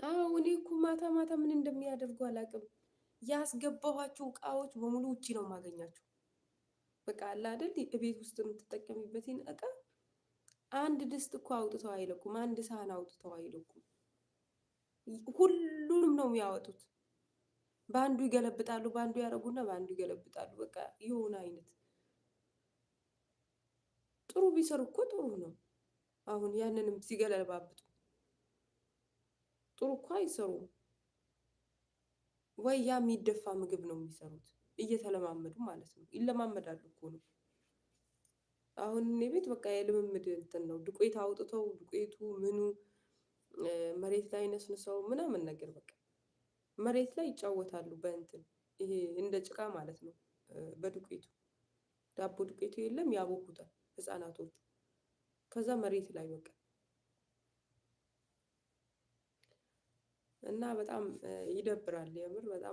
አዎ እኔ እኮ ማታ ማታ ምን እንደሚያደርጉ አላውቅም። ያስገባኋቸው እቃዎች በሙሉ ውጪ ነው የማገኛቸው። በቃ አለ አይደል ቤት ውስጥ የምትጠቀሚበትን እቃ አንድ ድስት እኮ አውጥተው አይለቁም። አንድ ሳህን አውጥተው አይለቁም። ሁሉንም ነው የሚያወጡት። በአንዱ ይገለብጣሉ፣ በአንዱ ያደርጉና በአንዱ ይገለብጣሉ። በቃ የሆነ አይነት ጥሩ ቢሰሩ እኮ ጥሩ ነው። አሁን ያንንም ሲገለባብጡ ጥሩ እኮ አይሰሩም። ወይ ያ የሚደፋ ምግብ ነው የሚሰሩት እየተለማመዱ ማለት ነው። ይለማመዳሉ እኮ ነው። አሁን እኔ ቤት በቃ የልምምድ እንትን ነው። ዱቄት አውጥተው ዱቄቱ ምኑ መሬት ላይ ነስንሰው ምናምን ነገር በቃ መሬት ላይ ይጫወታሉ በእንትን ይሄ እንደ ጭቃ ማለት ነው። በዱቄቱ ዳቦ ዱቄቱ የለም ያቦኩታል ህፃናቶቹ። ከዛ መሬት ላይ በቃ እና በጣም ይደብራል። የምር በጣም